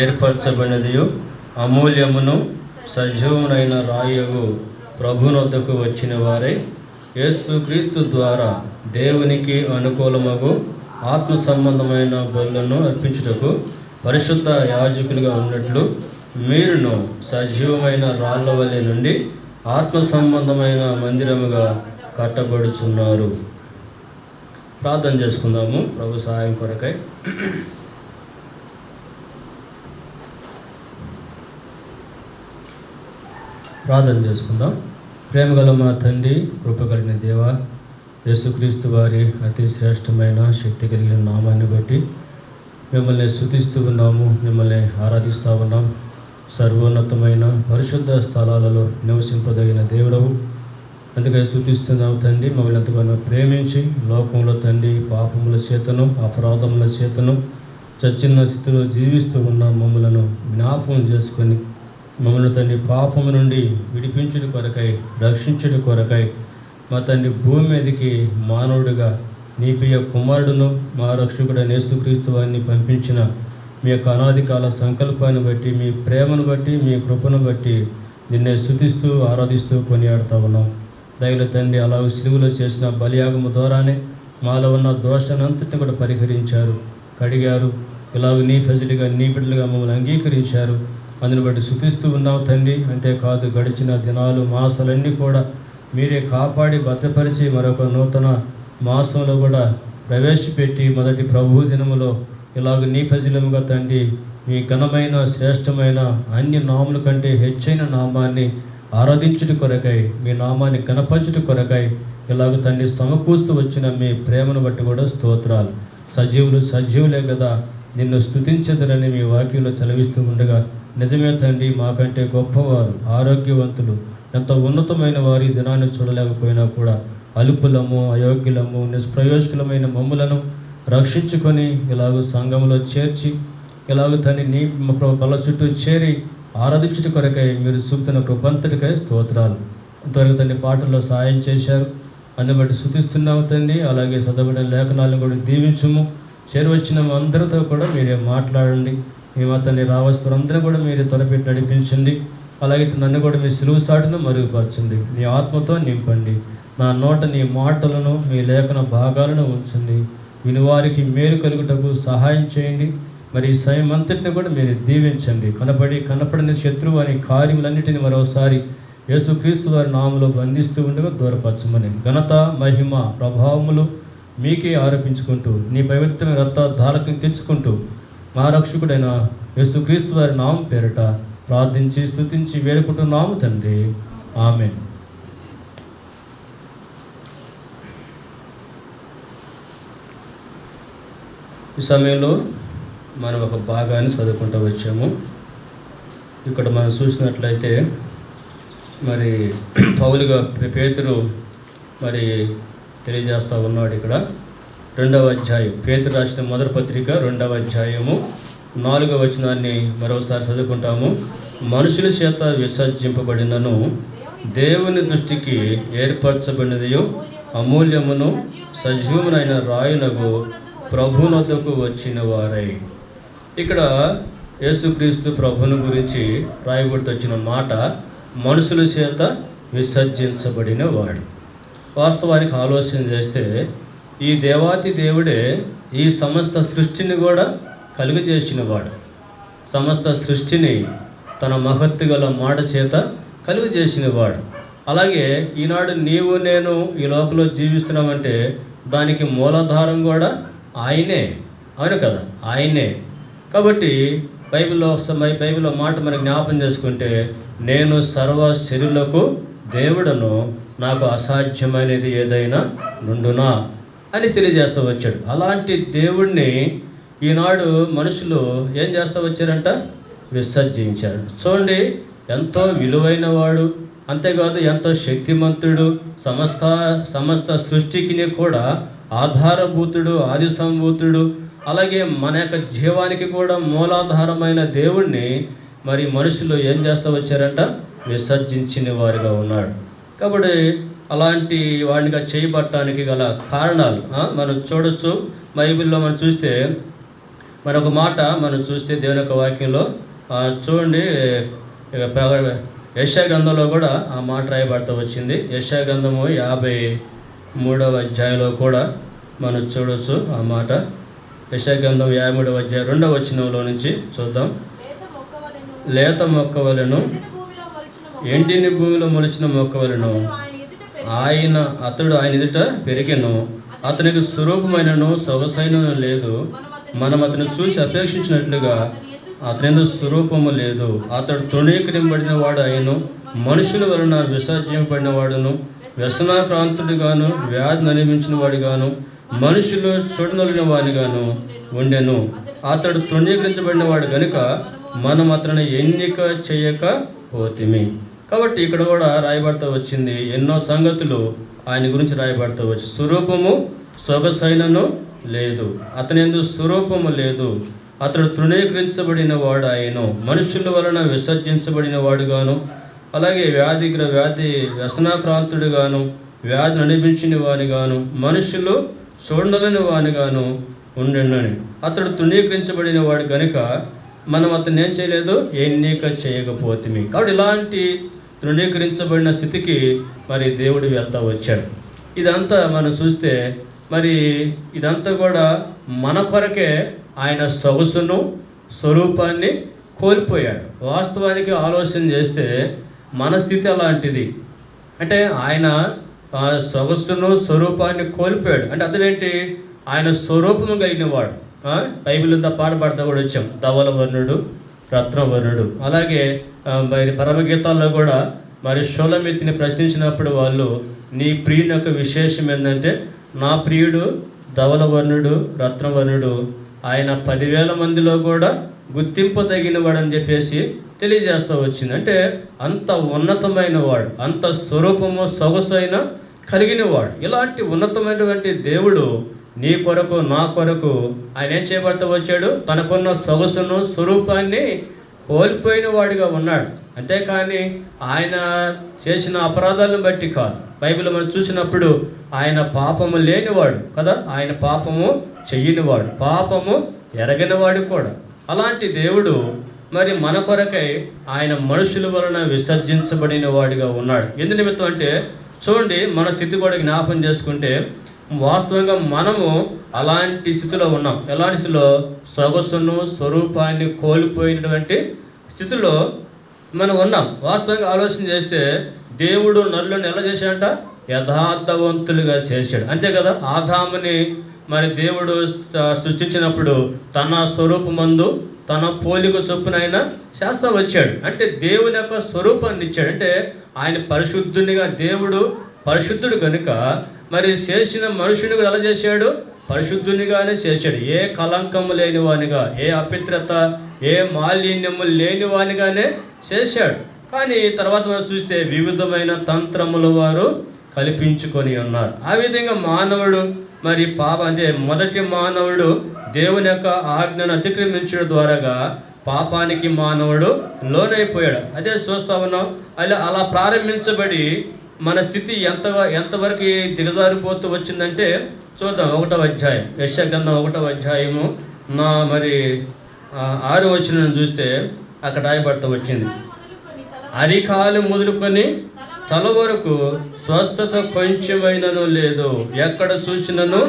ఏర్పరచబడినదియు అమూల్యమును సజీవమునైన రాయగు ప్రభునొద్దకు వచ్చిన వారై యేసుక్రీస్తు ద్వారా దేవునికి అనుకూలమగు ఆత్మ సంబంధమైన బలులను అర్పించుటకు పరిశుద్ధ యాజకులుగా ఉన్నట్లు మీరును సజీవమైన రాళ్ల వలె నుండి ఆత్మ సంబంధమైన మందిరముగా కట్టబడుచున్నారు. ప్రార్థన చేసుకుందాము ప్రభు సహాయం కొరకై. ప్రార్థన చేసుకుందాం. ప్రేమగల మా తండ్రి, కృపగలిగిన దేవ, యేసుక్రీస్తు వారి అతి శ్రేష్టమైన శక్తి కలిగిన నామాన్ని బట్టి మిమ్మల్ని స్తుతిస్తూ ఉన్నాము, మిమ్మల్ని ఆరాధిస్తూ ఉన్నాం. సర్వోన్నతమైన పరిశుద్ధ స్థలాలలో నివసింపదగిన దేవుడవు, అందుకే స్తుతిస్తున్నాము తండ్రి. మమ్మల్ని ఎంతగానో ప్రేమించి లోకంలో తండ్రి పాపముల చేతను అపరాధముల చేతను చచ్చిన స్థితిలో జీవిస్తూ ఉన్న మమ్మలను జ్ఞాపకం చేసుకొని మమ్మల్ని తండ్రి పాపము నుండి విడిపించుట కొరకై, రక్షించుట కొరకై మా తండ్రి భూమి మీదకి మానవుడిగా నీ ప్రియ కుమారుడును మా రక్షకుడైన యేసుక్రీస్తు వారిని పంపించిన మీ యొక్క అనాది కాల సంకల్పాన్ని బట్టి, మీ ప్రేమను బట్టి, మీ కృపను బట్టి నిన్నే స్తుతిస్తూ ఆరాధిస్తూ కొనియాడుతూ ఉన్నాం. దయల తండ్రి, అలాగే సిలువలో చేసిన బలియాగము ద్వారానే మాలో ఉన్న దోషానంతటిని కూడా పరిహరించారు, కడిగారు. ఇలాగ నీ ప్రజలుగా నీ బిడ్డలుగా మమ్మల్ని అంగీకరించారు. అందుని బట్టి స్తుతిస్తూ ఉన్నాం తండ్రి. అంతేకాదు గడిచిన దినాలు మాసాలన్నీ కూడా మీరే కాపాడి భద్రపరిచి మరొక నూతన మాసంలో కూడా ప్రవేశపెట్టి మొదటి ప్రభు దినములో ఇలాగ నీ ప్రజలముగా తండ్రి మీ ఘనమైన శ్రేష్టమైన అన్ని నాముల కంటే హెచ్చైన నామాన్ని ఆరాధించుట కొరకై, మీ నామాన్ని కనపరచుట కొరకై ఇలాగ తండ్రి సమకూస్తూ వచ్చిన మీ ప్రేమను బట్టి కూడా స్తోత్రాలు. సజీవులే కదా నిన్ను స్తుతించదరని మీ వాక్యంలో చదివిస్తూ ఉండగా నిజమే తండ్రి, మాకంటే గొప్పవారు, ఆరోగ్యవంతులు, ఎంతో ఉన్నతమైన వారి దినాన్ని చూడలేకపోయినా కూడా అలుపులము, అయోగ్యులము, నిష్ప్రయోజకులమైన మమ్ములను రక్షించుకొని ఇలాగ సంఘంలో చేర్చి ఇలాగ తండ్రి నీ బల చుట్టూ చేరి ఆరాధించుట కొరకై మీరు చూపుతున్న కృపంతటికై స్తోత్రాలు. ఇంతవరకు తండ్రి పాటల్లో సహాయం చేశారు, అందుని బట్టి స్తుతిస్తున్నాము తండ్రి. అలాగే చదవబడిన లేఖనాలను కూడా దీవించుము. చేరువచ్చిన అందరితో కూడా మీరే మాట్లాడండి. మీ తండ్రి రావాల్సిన అందరూ కూడా మీరే త్వరపెట్టి నడిపించండి. అలాగే నన్ను కూడా మీ సిలువ సాటును మరుగుపరచండి. నీ ఆత్మతో నింపండి. నా నోట నీ మాటలను, మీ లేఖన భాగాలను ఉంచండి. వినివారికి మేలు కలుగుటకు సహాయం చేయండి. మరి ఈ సమయం అంతటిని కూడా మీరు దీవించండి. కనపడిన శత్రువు అనే కార్యములన్నిటిని మరోసారి యేసుక్రీస్తు వారి నామములో బంధిస్తూ ఉండగా దూరపరచమని ఘనత, మహిమ, ప్రభావములు మీకే ఆరోపించుకుంటూ నీ పవిత్రమైన రక్తధారకం తెచ్చుకుంటూ మా రక్షకుడైన యేసుక్రీస్తు వారి నామం పేరట ప్రార్థించి స్తుతించి వేడుకుంటున్నాము తండ్రి. ఆమేన్. ఈ సమయంలో మనం ఒక భాగాన్ని చదువుకుంటూ వచ్చాము. ఇక్కడ మనం చూసినట్లయితే మరి పౌలుగా పేతురు మరి తెలియజేస్తూ ఉన్నాడు. ఇక్కడ 2వ అధ్యాయం, పేతురు రాసిన మొదటి పత్రిక 2వ అధ్యాయము 4వ వచనాన్ని మరోసారి చదువుకుంటాము. మనుషుల చేత విసర్జింపబడినను దేవుని దృష్టికి ఏర్పరచబడినదియు అమూల్యమును సజీవమునైన రాయునగు ప్రభునొద్దకు వచ్చిన వారై. ఇక్కడ యేసుక్రీస్తు ప్రభుని గురించి రాయబడుతూ వచ్చిన మాట మనుషుల చేత విసర్జించబడిన వాడు. వాస్తవానికి ఆలోచన చేస్తే ఈ దేవాతి దేవుడే ఈ సమస్త సృష్టిని కూడా కలుగజేసిన వాడు. సమస్త సృష్టిని తన మహత్తు గల మాట చేత కలుగజేసిన వాడు. అలాగే ఈనాడు నీవు నేను ఈ లోకంలో జీవిస్తున్నామంటే దానికి మూలాధారం కూడా ఆయనే. అవును కదా, ఆయనే. కాబట్టి బైబిల్లో మాట మనం జ్ఞాపం చేసుకుంటే, నేను సర్వ శరీరులకు దేవుడను, నాకు అసాధ్యమైనది ఏదైనా నుండునా అని తెలియజేస్తూ వచ్చాడు. అలాంటి దేవుణ్ణి ఈనాడు మనుషులు ఏం చేస్తూ వచ్చారంట? విసర్జించారు. చూడండి, ఎంతో విలువైన వాడు, అంతేకాదు ఎంతో శక్తిమంతుడు, సమస్త సృష్టికి కూడా ఆధారభూతుడు, ఆది సంభూతుడు, అలాగే మన యొక్క జీవానికి కూడా మూలాధారమైన దేవుణ్ణి మరి మనుషులు ఏం చేస్తూ వచ్చారంట? విసర్జించిన వారిగా ఉన్నాడు. కాబట్టి అలాంటి వాడిగా చేయబట్టడానికి గల కారణాలు మనం చూడొచ్చు. బైబిల్లో మనం చూస్తే మరొక మాట మనం చూస్తే దేవుని యొక్క వాక్యంలో చూడండి, యెషయా గ్రంథంలో కూడా ఆ మాట రాయబడుతూ వచ్చింది. యెషయా గ్రంథము 53వ అధ్యాయంలో కూడా మనం చూడవచ్చు ఆ మాట. యెషయా గ్రంథం 53వ అధ్యాయం 2వ వచనంలో నుంచి చూద్దాం. లేత మొక్క వలెను, ఎండిన భూమిలో మొలిచిన మొక్క వలెను అతడు ఆయన ఎదుట పెరిగెను, అతనికి స్వరూపమైనను సొగసైనను లేదు, మనం అతను చూసి అపేక్షించినట్లుగా అతని స్వరూపము లేదు. అతడు తృణీకరింపబడిన వాడు అయిను, మనుషుల వలన విసర్జింపబడిన వాడును, వ్యసనాక్రాంతుడిగాను వ్యాధిని అనుభవించిన వాడిగాను మనుషులు చూడనలిన వాడిగాను ఉండెను. అతడు తృణీకరించబడిన వాడు కనుక మనం అతను ఎన్నిక చేయకపోతిమి. కాబట్టి ఇక్కడ కూడా రాయబడుతూ వచ్చింది, ఎన్నో సంగతులు ఆయన గురించి రాయబడుతూ వచ్చి, స్వరూపము సొగసైనను లేదు, అతని యందు స్వరూపము లేదు, అతడు తృణీకరించబడిన వాడు ఆయను, మనుషుల వలన విసర్జించబడిన వాడుగాను, అలాగే వ్యాధి వ్యసనాక్రాంతుడిగాను వ్యాధిని అనిపించిన వానిగాను మనుషులు చూడలేని వానిగాను ఉండెనని. అతడు తృణీకరించబడిన వాడు కనుక మనం అతన్ని ఏం చేయలేదు, ఎన్నిక చేయకపోతిమి. కాబట్టి ఇలాంటి తృణీకరించబడిన స్థితికి మరి దేవుడు వెళ్తూ వచ్చాడు. ఇదంతా మనం చూస్తే మరి ఇదంతా కూడా మన కొరకే ఆయన సొగసును స్వరూపాన్ని కోల్పోయాడు. వాస్తవానికి ఆలోచన చేస్తే మన స్థితి అలాంటిది. అంటే ఆయన సొగసును స్వరూపాన్ని కోల్పోయాడు. అంటే అర్థమేంటి, ఆయన స్వరూపము కలిగిన వాడు. బైబిల్లో పాడబడతా కూడా వచ్చాం, ధవల వర్ణుడు, రత్నవర్ణుడు. అలాగే మరి పరమగీతాల్లో కూడా మరి షోలమిత్తిని ప్రశ్నించినప్పుడు వాళ్ళు, నీ ప్రియుని యొక్క విశేషం ఏంటంటే, నా ప్రియుడు ధవల వర్ణుడు, రత్నవర్ణుడు, ఆయన 10,000 మందిలో కూడా గుర్తింపదగిన వాడు అని చెప్పేసి తెలియజేస్తూ వచ్చింది. అంటే అంత ఉన్నతమైన వాడు, అంత స్వరూపము సొగసైన కలిగిన వాడు. ఇలాంటి ఉన్నతమైనటువంటి దేవుడు నీ కొరకు నా కొరకు ఆయన ఏం చేయబడుతూ వచ్చాడు, తనకున్న సొగసును స్వరూపాన్ని కోల్పోయిన వాడిగా ఉన్నాడు. అంతేకాని ఆయన చేసిన అపరాధాలను బట్టి కాదు. బైబిల్ మనం చూసినప్పుడు ఆయన పాపము లేనివాడు కదా, ఆయన పాపము చెయ్యనివాడు, పాపము ఎరగనివాడు కూడా. అలాంటి దేవుడు మరి మన కొరకై ఆయన మనుషుల వలన విసర్జించబడిన వాడిగా ఉన్నాడు. ఎందు నిమిత్తం అంటే చూడండి, మన స్థితి కూడా జ్ఞాపం చేసుకుంటే వాస్తవంగా మనము అలాంటి స్థితిలో ఉన్నాం. ఎలాంటి స్థితిలో, సొగసును స్వరూపాన్ని కోల్పోయినటువంటి స్థితిలో మనం ఉన్నాం. వాస్తవంగా ఆలోచన చేస్తే దేవుడు నరులను ఎలా చేశాడంట, యథార్థవంతులుగా చేశాడు. అంతే కదా, ఆదాముని మరి దేవుడు సృష్టించినప్పుడు తన స్వరూపమందు తన పోలిక చొప్పున ఆయన చేస్తా వచ్చాడు. అంటే దేవుని యొక్క స్వరూపాన్ని ఇచ్చాడు. అంటే ఆయన పరిశుద్ధునిగా, దేవుడు పరిశుద్ధుడు కనుక మరి చేసిన మనుషుని ఎలా చేశాడు, పరిశుద్ధునిగానే చేశాడు. ఏ కలంకము లేని వానిగా, ఏ అపిత్రత, ఏ మాలిన్యము లేని వానిగానే చేశాడు. కానీ తర్వాత మనం చూస్తే వివిధమైన తంత్రముల వారు కల్పించుకొని ఉన్నారు. ఆ విధంగా మానవుడు మరి అంటే మొదటి మానవుడు దేవుని యొక్క ఆజ్ఞను అతిక్రమించడం ద్వారాగా పాపానికి మానవుడు లోనైపోయాడు. అదే చూస్తా ఉన్నాం. అలా ప్రారంభించబడి మన స్థితి ఎంతవరకు దిగజారిపోతూ వచ్చిందంటే చూద్దాం. 1వ అధ్యాయం, యెషయా గ్రంథం 1వ అధ్యాయము మరి 6వ వచనం చూస్తే అక్కడ రాయబడుతూ వచ్చింది, అరికాలు మొదలుకొని తల వరకు స్వస్థత కొంచెమైనను లేదు, ఎక్కడ చూసినను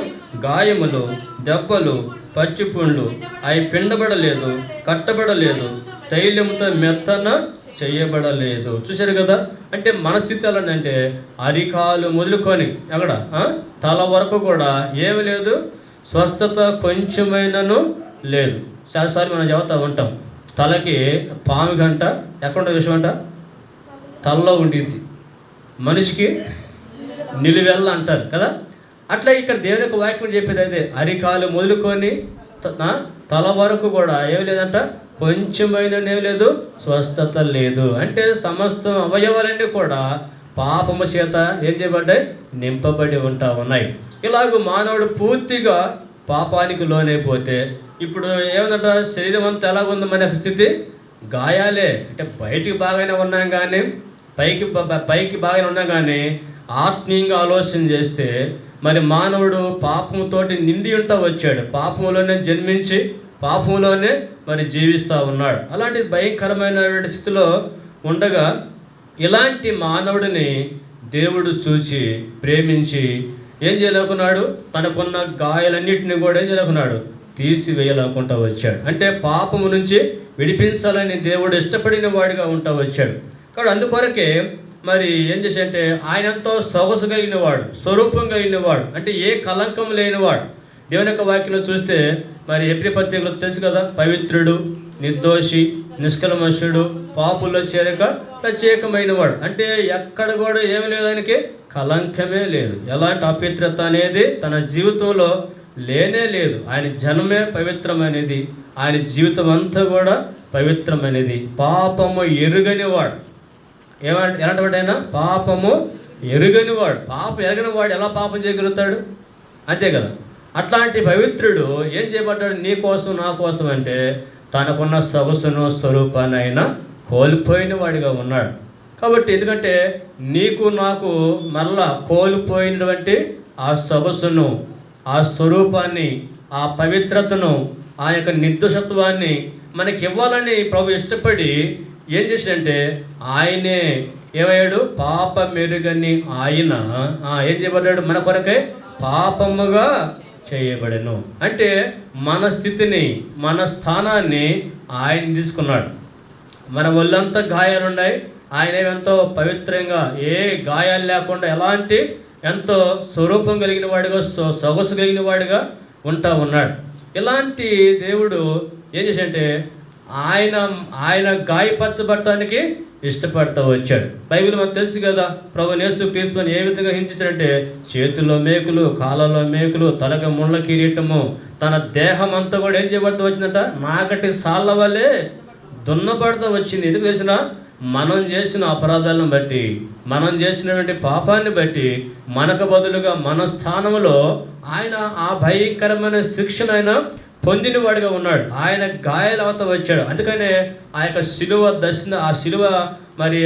గాయములు, దెబ్బలు, పచ్చిపుండ్లు, అవి పిండబడలేదు, కట్టబడలేదు, తైలముతో మెత్తన చేయబడలేదు. చూశారు కదా, అంటే మన స్థితి ఎలాంటే అరికాలు మొదలుకొని ఎక్కడ తల వరకు కూడా ఏమి లేదు, స్వస్థత కొంచెమైనను లేదు. చాలాసార్లు మనం చెబుతూ ఉంటాం, తలకి పాము గంట ఎక్కడ విషయం అంట, తలలో ఉండిద్ది, మనిషికి నిలువెల్ల అంటారు కదా. అట్లా ఇక్కడ దేవుని యొక్క వాక్యం చెప్పేది అదే, అరికాలు మొదలుకొని తల వరకు కూడా ఏమి లేదంట, కొంచెమైననేమి లేదు, స్వస్థత లేదు. అంటే సమస్త అవయవాలన్నీ కూడా పాపము చేత ఏం చేయబడ్డాయి, నింపబడి ఉన్నాయి. ఇలాగ మానవుడు పూర్తిగా పాపానికి లోనైపోతే ఇప్పుడు ఏమందంట, శరీరం అంతా ఎలాగుంది మన స్థితి, గాయాలే. అంటే బయటికి బాగానే ఉన్నాం కానీ, పైకి బాగానే ఉన్నాం కానీ ఆత్మీయంగా ఆలోచన చేస్తే మరి మానవుడు పాపంతో నిండి ఉంటా వచ్చాడు. పాపంలోనే జన్మించి పాపంలోనే మరి జీవిస్తూ ఉన్నాడు. అలాంటి భయంకరమైనటువంటి స్థితిలో ఉండగా ఇలాంటి మానవుడిని దేవుడు చూచి ప్రేమించి ఏం చేయలేకున్నాడు, తనకున్న గాయాలన్నింటినీ కూడా ఏం చేయలేకున్నాడు, తీసివేయలేకుండా వచ్చాడు. అంటే పాపము నుంచి విడిపించాలని దేవుడు ఇష్టపడిన వాడిగా ఉంటా వచ్చాడు. కాబట్టి అందుకొరకే మరి ఏం చేశాడంటే ఆయన ఎంతో సొగసు కలిగిన వాడు, స్వరూపం కలిగిన వాడు, అంటే ఏ కలంకం లేనివాడు. దేవుని యొక్క వాక్యంలో చూస్తే మరి హెబ్రీ పత్రికలో తెలుసు కదా, పవిత్రుడు, నిర్దోషి, నిష్కల్మషుడు, పాపుల్లో చేరక ప్రత్యేకమైన వాడు. అంటే ఎక్కడ కూడా ఏమి లేదు, ఆయనకి కలంకమే లేదు. ఎలాంటి అపవిత్రత అనేది తన జీవితంలో లేనే లేదు. ఆయన జన్మే పవిత్రమైనది, ఆయన జీవితం అంతా కూడా పవిత్రమైనది. పాపము ఎరుగనివాడు. ఎలాంటి వాడైనా పాపము ఎరుగనివాడు. పాపం ఎరగని వాడు ఎలా పాపం చేయగలుగుతాడు? అంతే కదా. అట్లాంటి పవిత్రుడు ఏం చేయబడ్డాడు నీ కోసం నా కోసం అంటే తనకున్న సొగసును స్వరూపాన్ని అయినా కోల్పోయిన వాడిగా ఉన్నాడు. కాబట్టి ఎందుకంటే నీకు నాకు మరలా కోల్పోయినటువంటి ఆ సొగసును, ఆ స్వరూపాన్ని, ఆ పవిత్రతను, ఆ యొక్క నిర్దోషత్వాన్ని మనకి ఇవ్వాలని ప్రభు ఇష్టపడి ఏం చేశాడంటే ఆయనే ఏమయ్యాడు, పాప మెరుగని ఆయన ఏం చేయబడ్డాడు, మన కొరకే పాపముగా చేయబడెను. అంటే మన స్థితిని, మన స్థానాన్ని ఆయన తీసుకున్నాడు. మన ఒళ్ళంతా గాయాలున్నాయి, ఆయన ఎంతో పవిత్రంగా ఏ గాయాలు లేకుండా ఎలాంటి ఎంతో స్వరూపం కలిగిన వాడిగా, సొగసు కలిగిన వాడిగా ఉంటా ఉన్నాడు. ఇలాంటి దేవుడు ఏం చేశాడంటే ఆయన గాయపరచబడటానికి ఇష్టపడతా వచ్చాడు. బైబిల్ మనకు తెలుసు కదా, ప్రభు యేసు క్రీస్తుని ఏ విధంగా హింసించాడంటే చేతుల్లో మేకులు, కాళ్ళలో మేకులు, తలకు ముళ్ళ కిరీటము, తన దేహం అంతా కూడా ఏం చేయబడుతూ వచ్చిందట, నాగటి సాళ్ళ వల్లే దున్నబడుతూ వచ్చింది. ఎందుకు చేసిన మనం చేసిన అపరాధాలను బట్టి, మనం చేసినటువంటి పాపాన్ని బట్టి మనకు బదులుగా మన స్థానంలో ఆయన ఆ భయంకరమైన శిక్షణ ఆయన పొందిన వాడిగా ఉన్నాడు. ఆయన గాయాల అవత వచ్చాడు. అందుకనే ఆ యొక్క శిలువ దర్శన, ఆ శిలువ మరి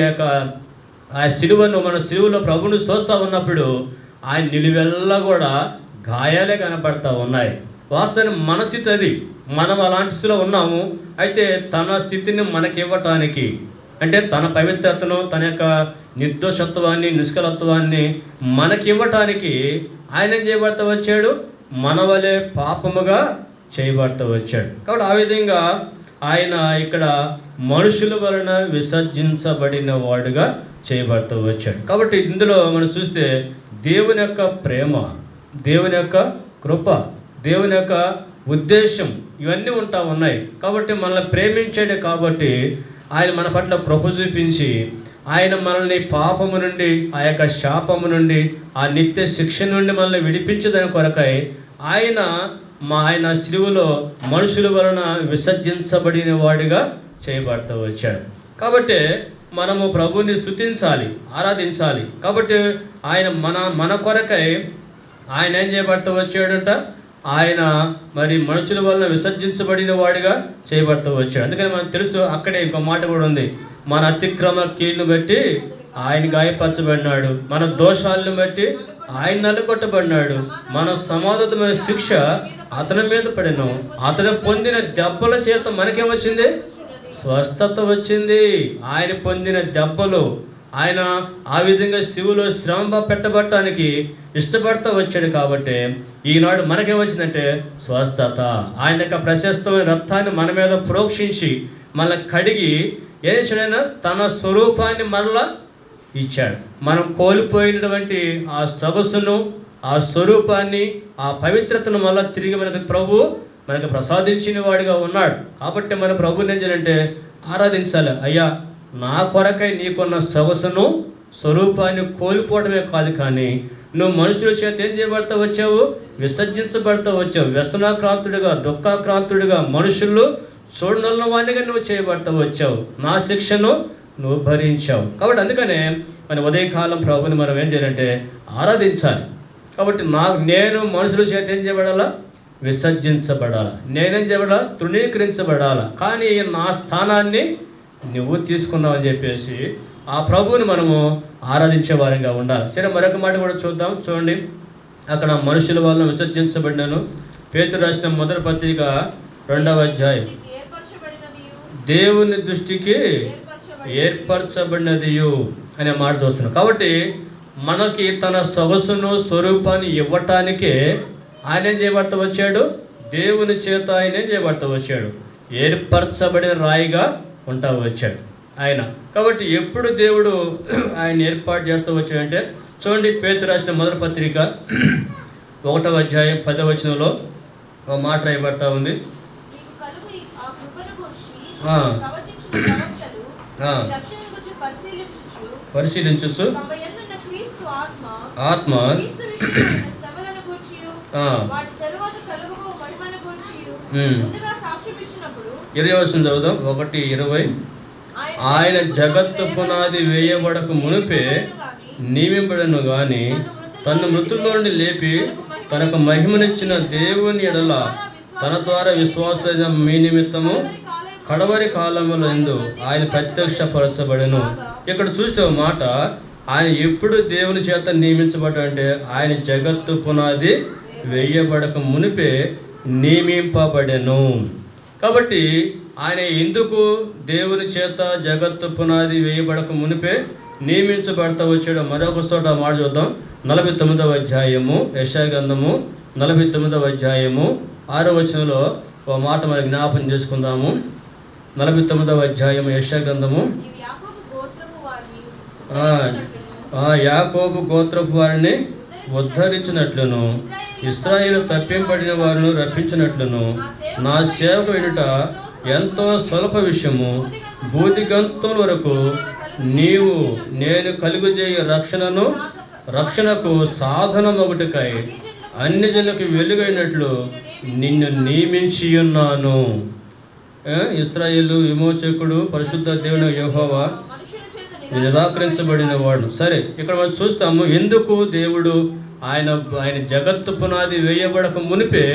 ఆ శిలువను మన శిలువలో ప్రభువును చూస్తూ ఉన్నప్పుడు ఆయన నిలువెల్లా కూడా గాయాలే కనపడతా ఉన్నాయి. వాస్తవానికి మన స్థితి అది, మనం అలాంటి స్థితిలో ఉన్నాము. అయితే తన స్థితిని మనకివ్వటానికి, అంటే తన పవిత్రతను, తన యొక్క నిర్దోషత్వాన్ని, నిష్కలత్వాన్ని మనకివ్వటానికి ఆయన ఏం చేయబడతా వచ్చాడు, మన వలె పాపముగా చేయబడతా వచ్చాడు. కాబట్టి ఆ విధంగా ఆయన ఇక్కడ మనుషుల వలన విసర్జించబడిన వాడుగా చేయబడతా వచ్చాడు. కాబట్టి ఇందులో మనం చూస్తే దేవుని యొక్క ప్రేమ, దేవుని యొక్క కృప, దేవుని యొక్క ఉద్దేశం ఇవన్నీ ఉంటా ఉన్నాయి. కాబట్టి మనల్ని ప్రేమించాడే కాబట్టి ఆయన మన పట్ల కృప చూపించి ఆయన మనల్ని పాపము నుండి, ఆ యొక్క శాపము నుండి, ఆ నిత్య శిక్ష నుండి మనల్ని విడిపించదని కొరకై ఆయన శిలువలో మనుషుల వలన విసర్జించబడిన వాడిగా చేయబడతా వచ్చాడు. కాబట్టి మనము ప్రభువుని స్తుతించాలి, ఆరాధించాలి. కాబట్టి ఆయన మన కొరకై ఆయన ఏం చేయబడతా వచ్చాడంట, ఆయన మరి మనుషుల వలన విసర్జించబడిన వాడిగా చేయబడతా వచ్చాడు. అందుకని మనకు తెలుసు, అక్కడే ఇంకో మాట కూడా ఉంది, మన అతిక్రమ కీడును బట్టి ఆయన గాయపరచబడినాడు, మన దోషాలను బట్టి ఆయన నలుగొట్టబడినాడు, మన సమాధానమైన శిక్ష అతని మీద పడిను, అతను పొందిన దెబ్బల చేత మనకేమొచ్చింది, స్వస్థత వచ్చింది. ఆయన పొందిన దెబ్బలు, ఆయన ఆ విధంగా శివులో శ్రమ పెట్టబట్టడానికి ఇష్టపడతా వచ్చాడు. కాబట్టి ఈనాడు మనకేమొచ్చిందంటే స్వస్థత. ఆయన యొక్క ప్రశస్తమైన రక్తాన్ని మన మీద ప్రోక్షించి మన కడిగి ఏం చేశాడైనా తన స్వరూపాన్ని మరలా ఇచ్చాడు. మనం కోల్పోయినటువంటి ఆ సొగసును, ఆ స్వరూపాన్ని, ఆ పవిత్రతను మళ్ళీ తిరిగి మనకు ప్రసాదించిన వాడిగా ఉన్నాడు. కాబట్టి మన ప్రభుని ఏం చేయాలంటే ఆరాధించాలి. అయ్యా, నా కొరకై నీకున్న సొగసును, స్వరూపాన్ని కోల్పోవటమే కాదు, కానీ నువ్వు మనుషుల చేత ఏం చేయబడతా వచ్చావు, విసర్జించబడతా వచ్చావు. వ్యసనాక్రాంతుడిగా, దుఃఖాక్రాంతుడిగా, మనుషులు చూడనన్న వాడిగా నువ్వు చేయబడతా వచ్చావు. నా శిక్షను నువ్వు భరించావు. కాబట్టి అందుకనే మన ఉదయకాలం ప్రభుని మనం ఏం చేయాలంటే ఆరాధించాలి. కాబట్టి నేను మనుషుల చేత ఏం చేయబడాలా, విసర్జించబడాలా, నేనేం చేయబడాలా, తృణీకరించబడాలా. కానీ నా స్థానాన్ని నువ్వు తీసుకున్నావు అని చెప్పేసి ఆ ప్రభువుని మనము ఆరాధించే వారంగా ఉండాలి. సరే, మరొక మాట కూడా చూద్దాం. చూడండి, అక్కడ మనుషుల వలన విసర్జించబడినాను. పేతురు రాసిన మొదటి పత్రిక 2వ అధ్యాయం. దేవుని దృష్టికి ఏర్పరచబడినదియు అనే మాట చూస్తున్నాం. కాబట్టి మనకి తన సొగసును స్వరూపాన్ని ఇవ్వటానికే ఆయన ఏం చేయబడతా వచ్చాడు? దేవుని చేత ఆయన ఏం చేయబడతా వచ్చాడు? ఏర్పరచబడిన రాయిగా ఉంటా వచ్చాడు ఆయన. కాబట్టి ఎప్పుడు దేవుడు ఆయన ఏర్పాటు చేస్తూ వచ్చాడంటే చూడండి, పేతురు రాసిన మొదటి పత్రిక 1వ అధ్యాయం 10వ వచనంలో ఒక మాట రాయబడతా ఉంది. పరిశీలించు ఆత్మ 20 వచనం చదువుదాం. 1:20. ఆయన జగత్తు పునాది వేయబడక మునిపే నియమింపబడను గాని తన మృతుల్లో నుండి లేపి తనకు మహిమనిచ్చిన దేవుని ఎడల తన ద్వారా విశ్వాస మీ నిమిత్తము కడవరి కాలములో ఎందు ఆయన ప్రత్యక్షపరచబడెను. ఇక్కడ చూస్తే ఒక మాట, ఆయన ఎప్పుడు దేవుని చేత నియమించబడ్డంటే ఆయన జగత్తు పునాది వేయబడక మునిపే నియమింపబడెను. కాబట్టి ఆయన ఎందుకు దేవుని చేత జగత్తు పునాది వేయబడక మునిపే నియమించబడతా వచ్చాడు? మరొక చోట మాట చూద్దాం. 49వ అధ్యాయము యెషయా గ్రంథము 49వ అధ్యాయము 6వ వచనంలో ఒక మాట మనం జ్ఞాపకం చేసుకుందాము. 49వ అధ్యాయము యెషయా గ్రంథము. యాకోబు గోత్రపు వారిని ఉద్ధరించినట్లును ఇశ్రాయేలు తప్పింపబడిన వారిని రప్పించినట్లును నా సేవకు వినుట ఎంతో స్వల్ప విషయము. బూదిగంతుల వరకు నీవు నేను కలుగుజేయ రక్షణకు సాధనమొకటికై అన్ని జనులకు వెలుగైనట్లు నిన్ను నియమించి ఉన్నాను. ఇశ్రాయేలు విమోచకుడు పరిశుద్ధ దేవుని యెహోవా నిరాకరించబడిన వాడు. సరే, ఇక్కడ మనం చూస్తాము ఎందుకు దేవుడు ఆయన జగత్తు పునాది వేయబడక మునిపే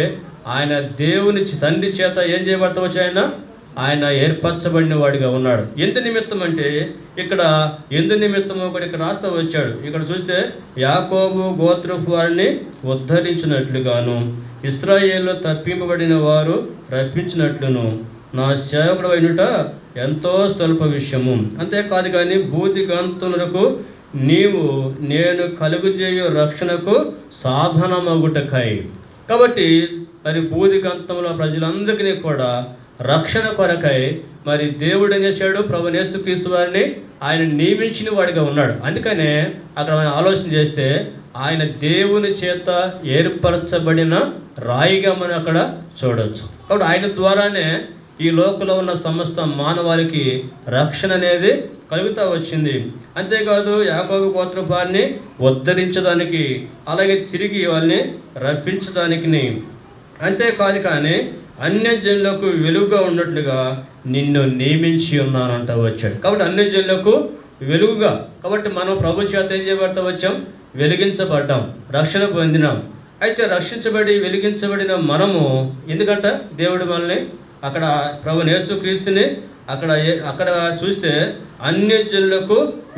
ఆయన దేవుని తండ్రి చేత ఏం చేయబడతా వచ్చి ఆయన ఏర్పరచబడిన వాడిగా ఉన్నాడు. ఎందు నిమిత్తం అంటే ఇక్కడ ఎందు నిమిత్తమో కూడా ఇక్కడ రాస్తా వచ్చాడు. ఇక్కడ చూస్తే యాకోబు గోత్రపు వారిని ఉద్ధరించినట్లుగాను ఇశ్రాయేలు తప్పింపబడిన వారు రప్పించినట్లును నా సేవకుడు అయినట ఎంతో స్వల్ప విషయము. అంతేకాదు కానీ బూదిగంతులకు నీవు నేను కలుగుజేయు రక్షణకు సాధనమగుటకై. కాబట్టి మరి బూదిగంతంలో ప్రజలందరికీ కూడా రక్షణ కొరకై మరి దేవుడు ఏం చేశాడు? ప్రభువైన యేసుక్రీస్తు వారిని ఆయన నియమించిన వాడిగా ఉన్నాడు. అందుకనే అక్కడ మనం ఆలోచన చేస్తే ఆయన దేవుని చేత ఏర్పరచబడిన రాయిగా మనం అక్కడ చూడవచ్చు. కాబట్టి ఆయన ద్వారానే ఈ లోకంలో ఉన్న సమస్త మానవాళికి రక్షణ అనేది కలుగుతూ వచ్చింది. అంతేకాదు యాకోబు గోత్రపు వారిని ఉద్ధరించడానికి, అలాగే తిరిగి వాళ్ళని రప్పించడానికి, అంతేకాదు కానీ అన్యజనులకు వెలుగుగా ఉన్నట్లుగా నిన్ను నియమించి ఉన్నానంట వచ్చాడు. కాబట్టి అన్యజనులకు వెలుగుగా, కాబట్టి మనం ప్రభు చేత ఏం చేయబడతా వచ్చాం? వెలిగించబడ్డాం, రక్షణ పొందినాం. అయితే రక్షించబడి వెలిగించబడిన మనము ఎందుకంట దేవుడు మనల్ని అక్కడ ప్రభువైన యేసుక్రీస్తుని అక్కడ చూస్తే అన్యజనులకు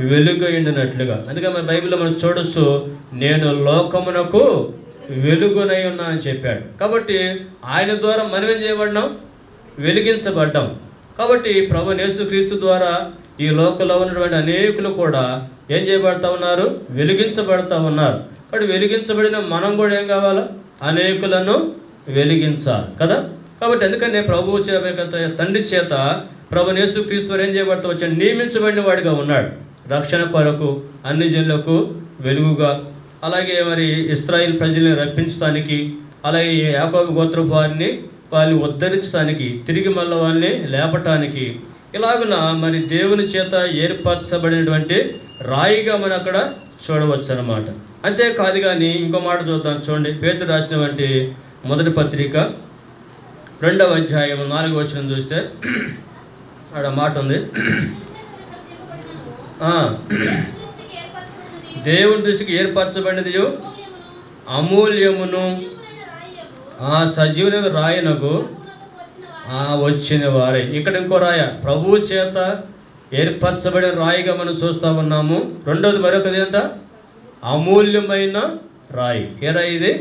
వెలుగైనట్లుగా. అందుకని మన బైబిల్లో మనం చూడొచ్చు, నేను లోకమునకు వెలుగునై ఉన్నా అని చెప్పాడు. కాబట్టి ఆయన ద్వారా మనం ఏం చేయబడ్డాం? వెలిగించబడ్డాం. కాబట్టి ప్రభువైన యేసుక్రీస్తు ద్వారా ఈ లోకంలో ఉన్నటువంటి అనేకులు కూడా ఏం చేయబడతా ఉన్నారు? వెలిగించబడతా ఉన్నారు. కాబట్టి వెలిగించబడిన మనం కూడా ఏం కావాలా? అనేకులను వెలిగించాలి కదా. కాబట్టి అందుకనే ప్రభువు తండ్రి చేత ప్రభువైన యేసుక్రీస్తు వారు ఏం చేయబడతా వచ్చాడు? నియమించబడిన వాడిగా ఉన్నాడు రక్షణ కొరకు, అన్ని జనులకు వెలుగుగా, అలాగే మరి ఇశ్రాయేల్ ప్రజల్ని రప్పించడానికి, అలాగే యాకోబు గోత్రపు వారిని ఉద్ధరించడానికి, తిరిగి మళ్ళీ వాళ్ళని లేపటానికి, ఇలాగున మరి దేవుని చేత ఏర్పరచబడినటువంటి రాయిగా మనం అక్కడ చూడవచ్చు అన్నమాట. అంతేకాదు కానీ ఇంకో మాట చూద్దాం. చూడండి, పేతురు రాసినటువంటి మొదటి పత్రిక 2వ అధ్యాయం 4వ వచనం చూస్తే ఆడ మాట ఉంది. దేవుని దృష్టికి ఏర్పరచబడినది అమూల్యమును సజీవుని రాయనకు వచ్చిన వారే. ఇక్కడ ఇంకో రాయ ప్రభువు చేత ఏర్పరచబడిన రాయిగా మనం చూస్తూ ఉన్నాము. రెండోది మరొకది ఏంట? అమూల్యమైన రాయి. ఏ రాయి ఇది?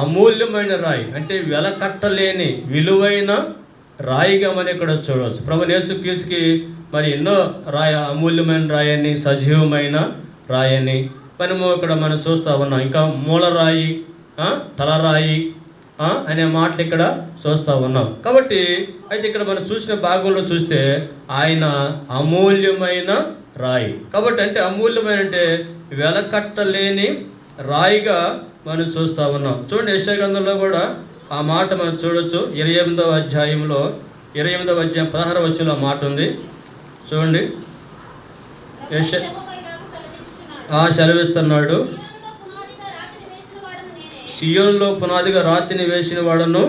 అమూల్యమైన రాయి అంటే వెలకట్టలేని విలువైన రాయిగా మనం ఇక్కడ చూడవచ్చు. ప్రభువైన యేసుక్రీస్తుకి మరి ఎన్నో అమూల్యమైన రాయని, సజీవమైన రాయని మనము ఇక్కడ మనం చూస్తూ ఉన్నాం. ఇంకా మూలరాయి, తలరాయి అనే మాటలు ఇక్కడ చూస్తూ ఉన్నాం. కాబట్టి అయితే ఇక్కడ మనం చూసిన భాగంలో చూస్తే ఆయన అమూల్యమైన రాయి. కాబట్టి అంటే అమూల్యమైన అంటే వెలకట్టలేని రాయిగా మనం చూస్తూ ఉన్నాం. చూడండి, యెషయా గ్రంథంలో కూడా ఆ మాట మనం చూడొచ్చు. 28వ అధ్యాయంలో 28వ అధ్యాయం 16వ వచనంలో ఆ మాట ఉంది. చూడండి, సెలవిస్తున్నాడు, సియోనులో పునాదిగా రాతిని వేసిన వాడను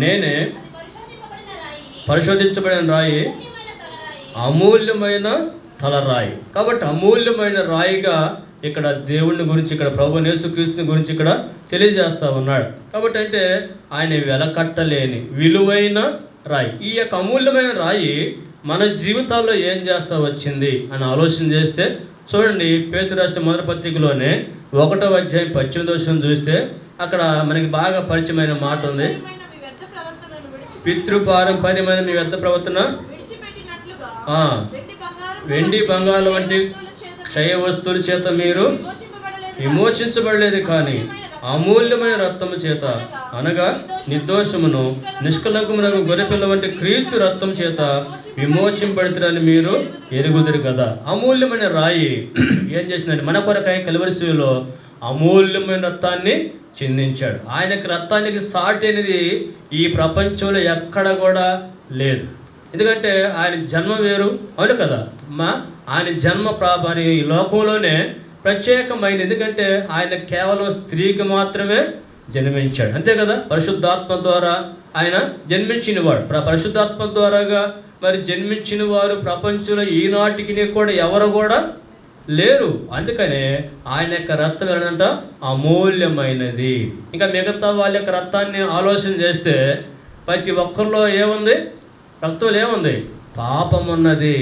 నేనే, పరిశోధించబడిన రాయి, అమూల్యమైన తలరాయి. కాబట్టి అమూల్యమైన రాయిగా ఇక్కడ దేవుని గురించి, ఇక్కడ ప్రభువైన యేసుక్రీస్తుని గురించి ఇక్కడ తెలియజేస్తూ ఉన్నాడు. కాబట్టి అంటే ఆయన వెలకట్టలేని విలువైన రాయి. ఈ యొక్క అమూల్యమైన రాయి మన జీవితాల్లో ఏం చేస్తూ వచ్చింది అని ఆలోచన చేస్తే చూడండి, పేతురు రాసిన మొదటి పత్రికలోనే 1వ అధ్యాయం 18వ వచనం చూస్తే అక్కడ మనకి బాగా పరిచయమైన మాట ఉంది. పితృపారంపర్యమైన మీ వ్యర్థ ప్రవర్తన వెండి బంగారం వంటి క్షయ వస్తువుల చేత మీరు విమోచించబడలేదు, కానీ అమూల్యమైన రక్తము చేత, అనగా నిర్దోషమును నిష్కలంకమునకు గొర్రెపిల్ల వంటి క్రీస్తు రక్తం చేత విమోచింపబడుతారని మీరు ఎరుగుదురు కదా. అమూల్యమైన రాయి ఏం చేసిందంటే మన కొరకై కల్వరి శిలువలో అమూల్యమైన రక్తాన్ని చిందించాడు. ఆయనకి రక్తానికి సాటి అనేది ఈ ప్రపంచంలో ఎక్కడ కూడా లేదు. ఎందుకంటే ఆయన జన్మ వేరు, అవును కదా. ఆయన జన్మ ప్రాపని ఈ లోకంలోనే ప్రత్యేకమైనది. ఎందుకంటే ఆయన కేవలం స్త్రీకి మాత్రమే జన్మించాడు, అంతే కదా. పరిశుద్ధాత్మ ద్వారా ఆయన జన్మించినవాడు. పరిశుద్ధాత్మ ద్వారాగా మరి జన్మించిన వారు ప్రపంచంలో ఈనాటికి కూడా ఎవరు కూడా లేరు. అందుకనే ఆయన యొక్క రక్తం ఏంటంట అమూల్యమైనది. ఇంకా మిగతా వాళ్ళ యొక్క రక్తాన్ని ఆలోచన చేస్తే ప్రతి ఒక్కరిలో ఏముంది? రక్తంలో ఏముంది? పాపం ఉన్నది.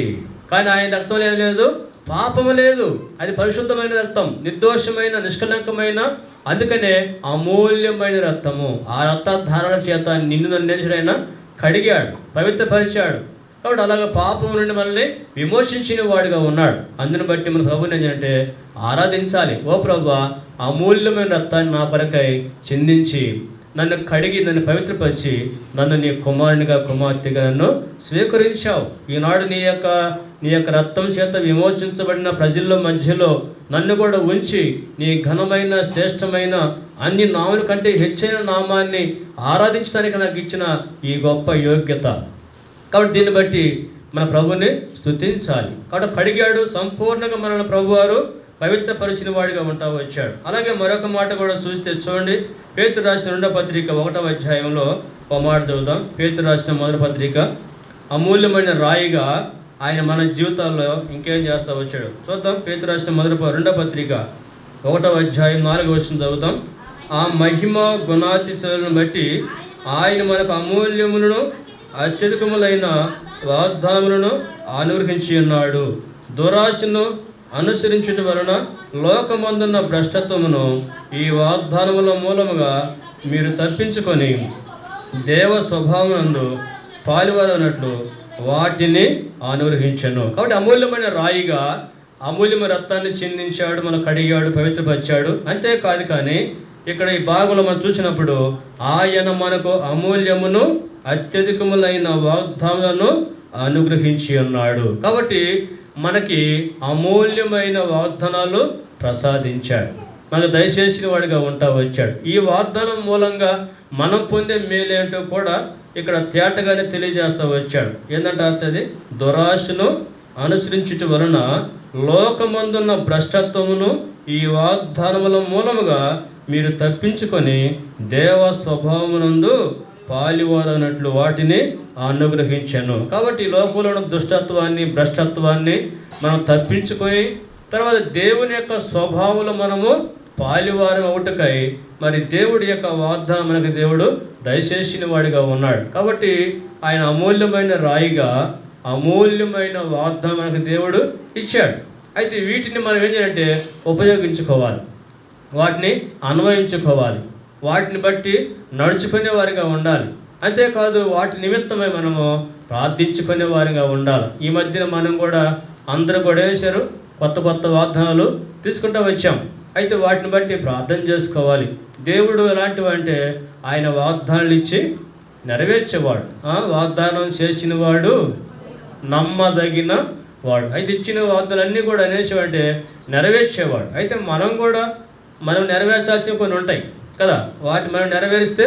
కానీ ఆయన రక్తంలో ఏం లేదు, పాపము లేదు. అది పరిశుద్ధమైన రక్తం, నిర్దోషమైన నిష్కలంకమైన, అందుకనే అమూల్యమైన రక్తము. ఆ రక్తధారణ చేత నిన్ను నన్ను కడిగాడు, పవిత్రపరిచాడు. కాబట్టి అలాగే పాపం నుండి మనల్ని విమోచించిన వాడిగా ఉన్నాడు. అందుని బట్టి మన ప్రభుని ఏంటంటే ఆరాధించాలి. ఓ ప్రభువా, అమూల్యమైన రక్తాన్ని నా కొరకై చిందించి నన్ను కడిగి నన్ను పవిత్రపరిచి నన్ను నీ కుమారునిగా కుమార్తెగా నన్ను స్వీకరించావు. ఈనాడు నీ యొక్క రక్తం చేత విమోచించబడిన ప్రజల్లో మధ్యలో నన్ను కూడా ఉంచి నీ ఘనమైన శ్రేష్టమైన అన్ని నాముల కంటే హెచ్చైన నామాన్ని ఆరాధించడానికి నాకు ఇచ్చిన ఈ గొప్ప యోగ్యత. కాబట్టి దీన్ని బట్టి మన ప్రభుని స్తుతించాలి. కాబట్టి కడిగాడు, సంపూర్ణంగా మనల్ని ప్రభువారు పవిత్రపరిచిన వాడిగా ఉంటా వచ్చాడు. అలాగే మరొక మాట కూడా చూస్తే చూడండి, పేతురు రాసిన 2వ పత్రిక 1వ అధ్యాయంలో ఒక మాట చదువుతాం. పేతురు రాసిన మొదటి పత్రిక, అమూల్యమైన రాయిగా ఆయన మన జీవితాల్లో ఇంకేం చేస్తూ వచ్చాడు చూద్దాం. పేతురు రాసిన 2వ పత్రిక 1వ అధ్యాయం 4వ వచనం చదువుతాం. ఆ మహిమ గుణాతిశయాలను బట్టి ఆయన మనకు అమూల్యములను అత్యధికములైన వాగ్దానములను అనుగ్రహించి ఉన్నాడు. దురాశను అనుసరించడం వలన లోకమందున్న భ్రష్టత్వమును ఈ వాగ్దానముల మూలముగా మీరు తప్పించుకొని దేవ స్వభావమునందు పాలువారన్నట్లు వాటిని అనుగ్రహించను. కాబట్టి అమూల్యమైన రాయిగా అమూల్యమైన రక్తాన్ని చిందించాడు, మనకు కడిగాడు, పవిత్రపరిచాడు. అంతేకాదు, కానీ ఇక్కడ ఈ భాగంలో మనం చూసినప్పుడు ఆయన మనకు అమూల్యమును అత్యధికములైన వాగ్దానాలను అనుగ్రహించి ఉన్నాడు. కాబట్టి మనకి అమూల్యమైన వాగ్దానాలు ప్రసాదించాడు, మనకు దయచేసిన వాడిగా ఉంటా వచ్చాడు. ఈ వాగ్దానం మూలంగా మనం పొందే మేలేంటో కూడా ఇక్కడ తేటగానే తెలియజేస్తూ వచ్చాడు. ఏంటంటే అది దురాశను అనుసరించుట వలన లోకమందున్న భ్రష్టత్వమును ఈ వాగ్దానముల మూలముగా మీరు తప్పించుకొని దేవ స్వభావమునందు పాలివారన్నట్లు వాటిని అనుగ్రహించను. కాబట్టి ఈ లోకంలో ఉన్న దుష్టత్వాన్ని, భ్రష్టత్వాన్ని మనం తప్పించుకొని తర్వాత దేవుని యొక్క స్వభావంలో మనము పాలివారం అవుటకై మరి దేవుడి యొక్క వాగ్దానం మనకు దేవుడు దయచేసిన వాడిగా ఉన్నాడు. కాబట్టి ఆయన అమూల్యమైన రాయిగా అమూల్యమైన వాగ్దానం మనకు దేవుడు ఇచ్చాడు. అయితే వీటిని మనం ఏం చేయాలంటే ఉపయోగించుకోవాలి, వాటిని అన్వయించుకోవాలి. వాటిని బట్టి నడుచుకునే వారిగా ఉండాలి. అంతేకాదు వాటి నిమిత్తమై మనము ప్రార్థించుకునే వారిగా ఉండాలి. ఈ మధ్యన మనం కూడా అందరూ కూడా వేశారు, కొత్త కొత్త వాగ్దానాలు తీసుకుంటూ వచ్చాం. అయితే వాటిని బట్టి ప్రార్థన చేసుకోవాలి. దేవుడు ఎలాంటివి అంటే ఆయన వాగ్దానాలు ఇచ్చి నెరవేర్చేవాడు. వాగ్దానం చేసిన వాడు నమ్మదగిన వాడు. అయితే ఇచ్చిన వాగ్దానాలన్నీ కూడా అనేసేవంటే నెరవేర్చేవాడు. అయితే మనం నెరవేర్చాల్సినవి కొన్ని ఉంటాయి కదా, వాటిని మనం నెరవేరిస్తే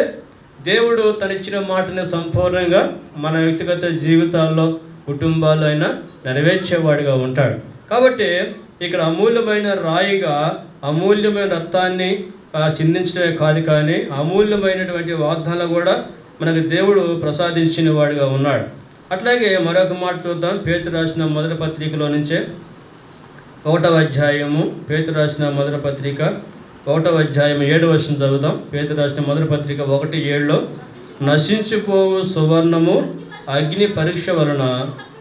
దేవుడు తను ఇచ్చిన మాటని సంపూర్ణంగా మన వ్యక్తిగత జీవితాల్లో, కుటుంబాల్లో అయినా నెరవేర్చేవాడిగా ఉంటాడు. కాబట్టి ఇక్కడ అమూల్యమైన రాయిగా అమూల్యమైన రక్తాన్ని చిందించడమే కాదు, కానీ అమూల్యమైనటువంటి వాగ్దానాలు కూడా మనకు దేవుడు ప్రసాదించిన వాడిగా ఉన్నాడు. అట్లాగే మరొక మాట చూద్దాం. పేతురు రాసిన మొదటి పత్రికలో నుంచే 1వ అధ్యాయము, పేతురు రాసిన మొదటి పత్రిక 1వ అధ్యాయం 7వ వచనం చదువుదాం. పేతురు రాసిన మొదటి పత్రిక 1:7 నశించిపోవు సువర్ణము అగ్ని పరీక్ష వలన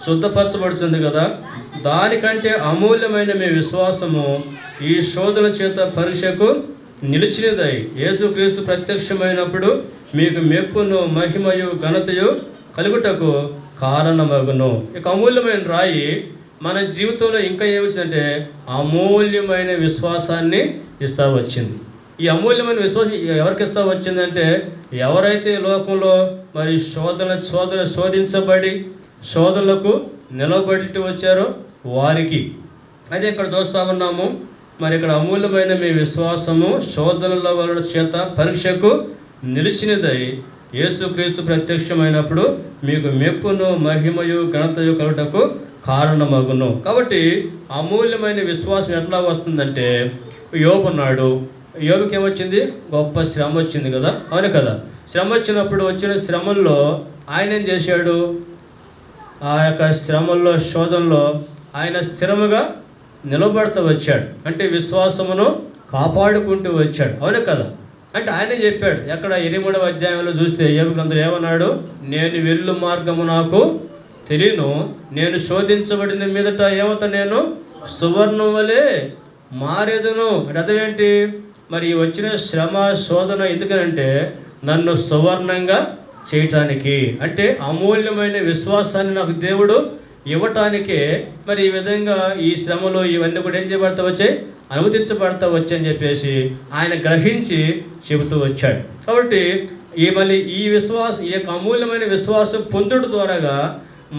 శుద్ధపరచబడుతుంది కదా, దానికంటే అమూల్యమైన మీ విశ్వాసము ఈ శోధన చేత పరీక్షకు నిలిచినదై యేసుక్రీస్తు ప్రత్యక్షమైనప్పుడు మీకు మెప్పును మహిమయు ఘనతయు కలుగుటకు కారణమగును. ఇక అమూల్యమైన రాయి మన జీవితంలో ఇంకా ఏమొచ్చిందంటే అమూల్యమైన విశ్వాసాన్ని ఇస్తా వచ్చింది. ఈ అమూల్యమైన విశ్వాసం ఎవరికి ఇస్తా వచ్చిందంటే ఎవరైతే లోకంలో మరి శోధించబడి శోధనలకు నిలబడి వచ్చారో వారికి. అదే ఇక్కడ చూస్తూ ఉన్నాము. మరి ఇక్కడ అమూల్యమైన మీ విశ్వాసము శోధనల వలన చేత పరీక్షకు నిలిచినదై యేసుక్రీస్తు ప్రత్యక్షమైనప్పుడు మీకు మెప్పును మహిమయు ఘనతయు కలుగుటకు కారణమగును. కాబట్టి అమూల్యమైన విశ్వాసం ఎట్లా వస్తుందంటే, యోబు ఉన్నాడు. యోబుకి ఏమొచ్చింది? గొప్ప శ్రమ వచ్చింది కదా, అవును కదా. శ్రమ వచ్చినప్పుడు వచ్చిన శ్రమల్లో ఆయన ఏం చేశాడు? ఆ యొక్క శ్రమల్లో శోధనలో ఆయన స్థిరముగా నిలబడుతూ వచ్చాడు. అంటే విశ్వాసమును కాపాడుకుంటూ వచ్చాడు, అవును కదా. అంటే ఆయన చెప్పాడు, ఎక్కడ 23వ అధ్యాయంలో చూస్తే యోబు గ్రంథంలో ఏమన్నాడు? నేను వెళ్ళు మార్గము నాకు తెలియను, నేను శోధించబడిన మీదట ఏమవుతా, నేను సువర్ణం వలె మారేదును. అర్థం ఏంటి? మరి వచ్చిన శ్రమ శోధన ఎందుకనంటే నన్ను సువర్ణంగా చేయటానికి, అంటే అమూల్యమైన విశ్వాసాన్ని నాకు దేవుడు ఇవ్వటానికే మరి ఈ విధంగా ఈ శ్రమలు ఇవన్నీ కూడా ఏం చేయబడతా వచ్చాయి, అనుమతించబడతా వచ్చాయని చెప్పేసి ఆయన గ్రహించి చెబుతూ వచ్చాడు. కాబట్టి ఈ విశ్వాసం, ఈ యొక్క అమూల్యమైన విశ్వాసం పొందుడు ద్వారాగా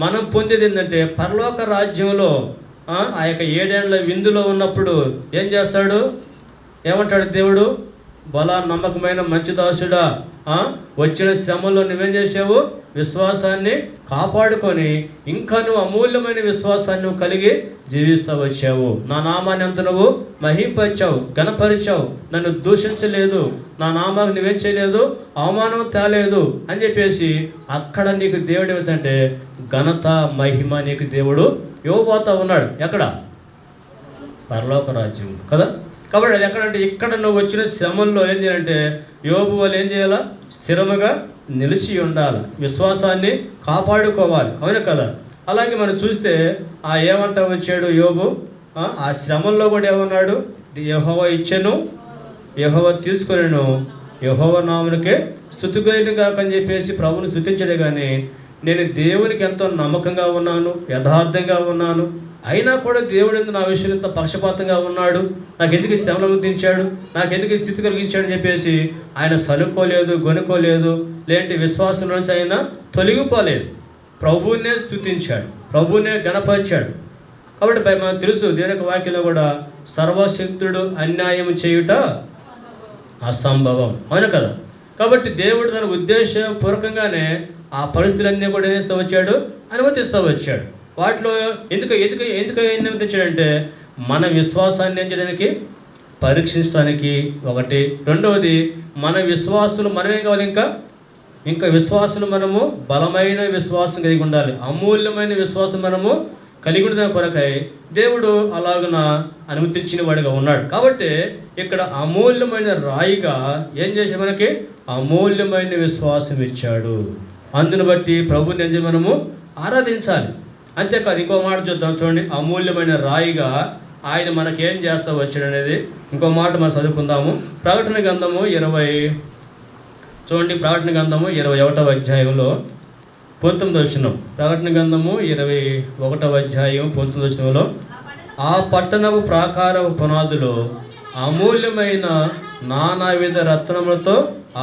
మనం పొందేది ఏంటంటే పరలోక రాజ్యంలో ఆ యొక్క 7 ఏళ్ల విందులో ఉన్నప్పుడు ఏం చేస్తాడు? ఏమంటాడు దేవుడు? బలా నమ్మకమైన మంచి దాసుడా, వచ్చిన శ్రమలో నువ్వేం చేసావు? విశ్వాసాన్ని కాపాడుకొని ఇంకా నువ్వు అమూల్యమైన విశ్వాసాన్ని నువ్వు కలిగి జీవిస్తూ వచ్చావు. నా నామాన్ని అంత నువ్వు మహింపరిచావు, ఘనపరిచావు, నన్ను దూషించలేదు, నా నామాన్ని నువ్వేం చేయలేదు, అవమానం తేలేదు అని చెప్పేసి అక్కడ నీకు దేవుడు ఏమిటంటే ఘనత మహిమ నీకు దేవుడు ఇవ్వబోతా ఉన్నాడు. ఎక్కడ? పరలోక రాజ్యం కదా. కాబట్టి అది ఎక్కడంటే ఇక్కడ నువ్వు వచ్చిన శ్రమంలో ఏం చేయాలంటే యోబు వాళ్ళు ఏం చేయాలా? స్థిరముగా నిలిచి ఉండాలి, విశ్వాసాన్ని కాపాడుకోవాలి, అవును కదా. అలాగే మనం చూస్తే ఏమంటా వచ్చాడు యోబు? ఆ శ్రమంలో కూడా ఏమన్నాడు? యెహోవా ఇచ్చెను, యెహోవా తీసుకొనెను, యెహోవా నామమునకే స్తుతికలుగును గాక అని చెప్పేసి ప్రభువుని స్తుతించడే కానీ నేను దేవునికి ఎంతో నమ్మకంగా ఉన్నాను, యథార్థంగా ఉన్నాను, అయినా కూడా దేవుడు ఎందుకు నా విషయంలో ఇంత పక్షపాతంగా ఉన్నాడు, నాకు ఎందుకు శ్రమలు అనుమతించాడు, నాకు ఎందుకు స్థితి కలిగించాడు అని చెప్పేసి ఆయన సలుక్కోలేదు, గొనుక్కోలేదు, లేదంటే విశ్వాసం నుంచి ఆయన తొలగిపోలేదు. ప్రభువునే స్తుతించాడు, ప్రభువునే గణపరిచాడు. కాబట్టి మనకు తెలుసు దేవుని యొక్క వాక్యంలో కూడా సర్వశక్తుడు అన్యాయం చేయుట అసంభవం, అవును కదా. కాబట్టి దేవుడు తన ఉద్దేశపూర్వకంగానే ఆ పరిస్థితులన్నీ కూడా ఏం చేస్తూ వచ్చాడు? అనుమతిస్తూ వచ్చాడు. వాటిలో ఎందుకు అనుమతించాడంటే మన విశ్వాసాన్ని ఏం చేయడానికి, పరీక్షించడానికి ఒకటి. రెండవది మన విశ్వాసులు మనమేం కావాలి, ఇంకా విశ్వాసులు మనము బలమైన విశ్వాసం కలిగి ఉండాలి, అమూల్యమైన విశ్వాసం మనము కలిగి ఉండడం కొరకై దేవుడు అలాగున అనుమతించిన వాడిగా ఉన్నాడు. కాబట్టి ఇక్కడ అమూల్యమైన రాయిగా ఏం చేసి మనకి అమూల్యమైన విశ్వాసం ఇచ్చాడు. అందుని బట్టి ప్రభుని ఏం మనము ఆరాధించాలి. అంతేకాదు ఇంకో మాట చూద్దాం, చూడండి. అమూల్యమైన రాయిగా ఆయన మనకేం చేస్తూ వచ్చాడు అనేది ఇంకో మాట మనం చదువుకుందాము. ప్రకటన గ్రంథము చూడండి, ప్రకటన గ్రంథము 21వ అధ్యాయంలో 19వ వచనం. ప్రకటన గ్రంథము 21వ అధ్యాయం 19వ వచనంలో, ఆ పట్టణము ప్రాకారపు పునాదులు అమూల్యమైన నానావిధ రత్నములతో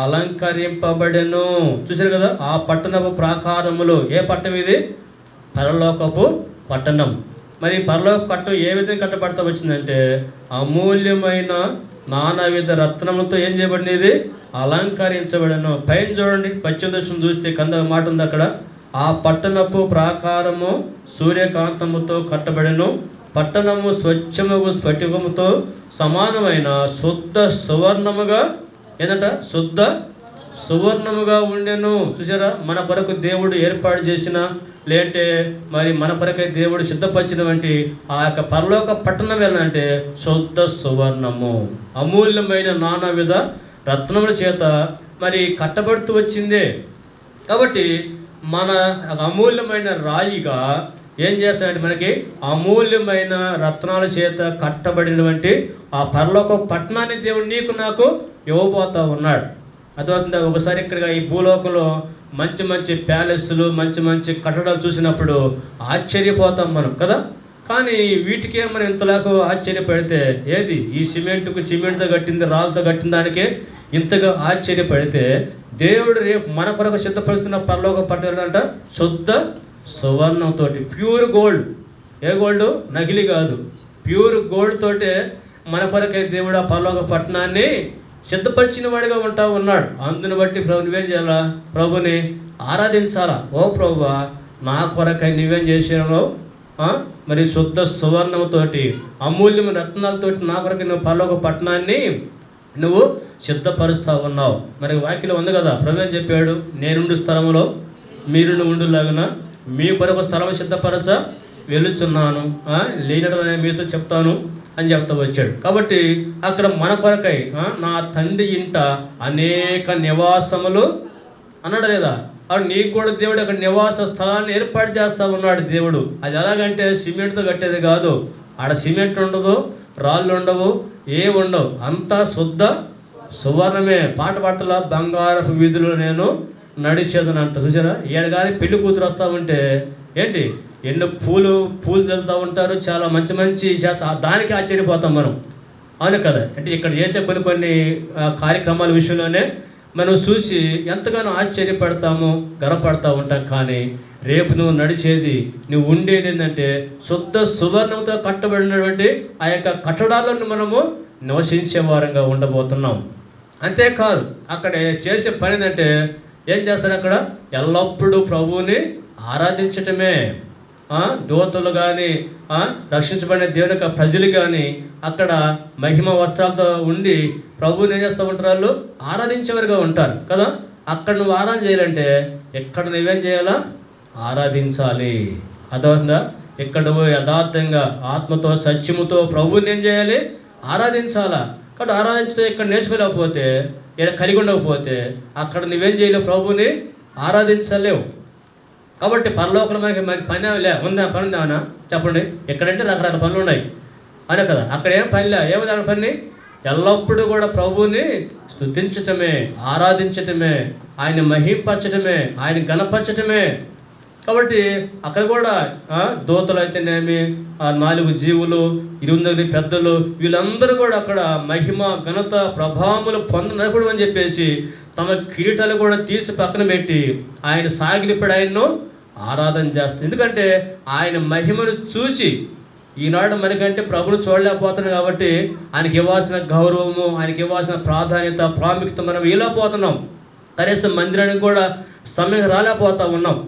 అలంకరింపబడెను. చూశారు కదా, ఆ పట్టణపు ప్రాకారములు. ఏ పట్టణం ఇది? పరలోకపు పట్టణం. మరి పరలోక పట్టణం ఏ విధంగా కట్టబడతా వచ్చిందంటే, అమూల్యమైన నానావిధ రత్నములతో ఏం చేయబడింది? ఇది అలంకరించబడను. పైన చూడండి, 18వ చూస్తే కింద మాట ఉంది అక్కడ, ఆ పట్టణపు ప్రాకారము సూర్యకాంతముతో కట్టబడెను. పట్టణము స్వచ్ఛముగు స్ఫటికముతో సమానమైన శుద్ధ సువర్ణముగా, ఏంటంట? శుద్ధ సువర్ణముగా ఉండెను. చూసారా, మన కొరకు దేవుడు ఏర్పాటు చేసిన, లేదంటే మరి మన కొరకై దేవుడు సిద్ధపరిచినటువంటి ఆ యొక్క పరలోక పట్టణం ఏంటంటే శుద్ధ సువర్ణము, అమూల్యమైన నానావిధ రత్నముల చేత మరి కట్టబడుతూ వచ్చిందే. కాబట్టి మన అమూల్యమైన రాయిగా ఏం చేస్తాడంటే, మనకి అమూల్యమైన రత్నాల చేత కట్టబడినటువంటి ఆ పరలోక పట్టణాన్ని దేవుడు నీకు నాకు ఇవ్వబోతా ఉన్నాడు. అర్థమవుతుందా? ఒకసారి ఇక్కడ ఈ భూలోకంలో మంచి మంచి ప్యాలెస్లు, మంచి మంచి కట్టడాలు చూసినప్పుడు ఆశ్చర్యపోతాం మనం కదా. కానీ వీటికే మనం ఇంతలాగా ఆశ్చర్యపడితే, ఏది ఈ సిమెంట్తో కట్టింది, రాళ్ళతో కట్టిన దానికే ఇంతగా ఆశ్చర్యపడితే, దేవుడు రేపు మన కొరకు సిద్ధపరుస్తున్న పరలోక పట్టణం అంట శుద్ధ సువర్ణంతో, ప్యూర్ గోల్డ్. ఏ గోల్డ్? నకిలీ కాదు, ప్యూర్ గోల్డ్ తోటే మన కొరకై దేవుడు ఆ పరలోక పట్టణాన్ని సిద్ధపరిచిన వాడిగా ఉంటా ఉన్నాడు. అందుని బట్టి ప్రభు నువ్వేం చేయాలా? ప్రభుని ఆరాధించాలా. ఓ ప్రభువా, నా కొరకై నువ్వేం చేసావు? మరి శుద్ధ సువర్ణముతోటి, అమూల్యమైన రత్నాలతోటి నా కొరకై నువ్వు పరలోక పట్టణాన్ని నువ్వు సిద్ధపరుస్తూ ఉన్నావు. మరి వాక్యం ఉంది కదా, ప్రభు ఏం చెప్పాడు? నేనుండు స్థలములో మీరు ఉండులాగున మీ కొరకు స్థలం సిద్ధపరచ వెలుచున్నాను, లేనట్టు మీతో చెప్తాను అని చెప్తా వచ్చాడు. కాబట్టి అక్కడ మన కొరకై నా తండ్రి ఇంట అనేక నివాసములు అన్నాడు లేదా? అక్కడ నీకు కూడా దేవుడు అక్కడ నివాస స్థలాన్ని ఏర్పాటు చేస్తూ ఉన్నాడు దేవుడు. అది ఎలాగంటే సిమెంట్తో కట్టేది కాదు. ఆడ సిమెంట్ ఉండదు, రాళ్ళు ఉండవు, ఏ ఉండవు, అంతా శుద్ధ సువర్ణమే. పాట పాటల బంగారపు వీధులు నేను నడిచేదని అంట. చూసారా, ఏడగాని పెళ్లి కూతురు వస్తూ ఉంటే ఏంటి, ఎన్నో పూలు చల్లుతూ ఉంటారు, చాలా మంచి మంచి చేస్తా, దానికి ఆశ్చర్యపోతాం మనం. అవును కదా. అంటే ఇక్కడ చేసే కొన్ని కార్యక్రమాల విషయంలోనే మనం చూసి ఎంతగానో ఆశ్చర్యపడతాము, గర్వపడతా ఉంటాం. కానీ రేపు నువ్వు నడిచేది, నువ్వు ఉండేది ఏంటంటే శుద్ధ సువర్ణంతో కట్టబడినటువంటి ఆ యొక్క కట్టడాలను మనము నివసించే వారంగా ఉండబోతున్నాం. అంతేకాదు, అక్కడ చేసే పని ఏంటంటే ఏం చేస్తారు? అక్కడ ఎల్లప్పుడూ ప్రభువుని ఆరాధించటమే. దూతలు కానీ, రక్షించబడిన దేవుని యొక్క ప్రజలు కానీ అక్కడ మహిమ వస్త్రాలతో ఉండి ప్రభువుని ఏం చేస్తూ ఉంటారు? వాళ్ళు ఆరాధించేవారుగా ఉంటారు కదా. అక్కడ నువ్వు ఆరాధన చేయాలంటే ఎక్కడ నువ్వేం చేయాలా? ఆరాధించాలి. అర్థమవుతుందా? ఇక్కడ నువ్వు యథార్థంగా ఆత్మతో సత్యముతో ప్రభువుని ఏం చేయాలి? ఆరాధించాలా. కాబట్టి ఆరాధించడం ఇక్కడ నేర్చుకోలేకపోతే, ఇక్కడ కలిగి ఉండకపోతే అక్కడ నువ్వేం చేయలేవు, ప్రభువుని ఆరాధించలేవు. కాబట్టి పరలోకంలో మనకి పని పని ఉందామన్నా చెప్పండి. ఎక్కడంటే రకరకాల పనులు ఉన్నాయి అనే కదా. అక్కడ ఏం పనిలే, ఏమైనా పని? ఎల్లప్పుడూ కూడా ప్రభువుని స్తుతించటమే, ఆరాధించటమే, ఆయన మహింపరచటమే, ఆయన గణపరచటమే. కాబట్టి అక్కడ కూడా దూతలు అయితేనేమి, 4 జీవులు, 20 పెద్దలు, వీళ్ళందరూ కూడా అక్కడ మహిమ ఘనత ప్రభావములు పొందనప్పుడు అని చెప్పేసి తమ కిరీటాలు కూడా తీసి పక్కన పెట్టి ఆయన సాగిలిపడి ఆయన్ను ఆరాధన చేస్తుంది. ఎందుకంటే ఆయన మహిమను చూసి ఈనాడు మనకంటే ప్రభును చూడలేకపోతున్నాం. కాబట్టి ఆయనకి ఇవ్వాల్సిన గౌరవము, ఆయనకి ఇవ్వాల్సిన ప్రాధాన్యత, ప్రాముఖ్యత మనం ఇవ్వలేకపోతున్నాం. కనీసం మందిరానికి కూడా సమయం రాలేకపోతా ఉన్నాం.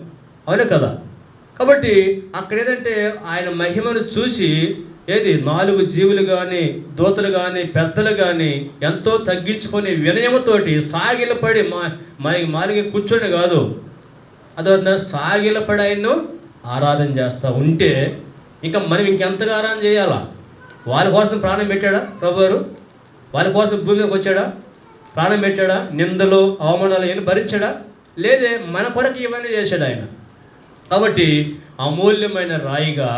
అవునే కదా. కాబట్టి అక్కడ ఏదంటే ఆయన మహిమను చూసి ఏది 4 జీవులు కానీ, దూతలు కానీ, పెద్దలు కానీ ఎంతో తగ్గించుకొని వినయముతోటి సాగిలపడి మాలిగి కూర్చొని కాదు, అదొక సాగిలపడి ఆయన్ను ఆరాధన చేస్తూ ఉంటే ఇంకా మనం ఇంకెంతగా ఆరాధన చేయాలా? వాళ్ళ కోసం ప్రాణం పెట్టాడా ప్రభువారు? వాళ్ళ కోసం భూమికి వచ్చాడా? ప్రాణం పెట్టాడా? నిందలు అవమానాలు ఏమి భరించాడా? లేదే, మన కొరకు ఇవన్నీ చేశాడు ఆయన. కాబట్టి అమూల్యమైన రాయిగా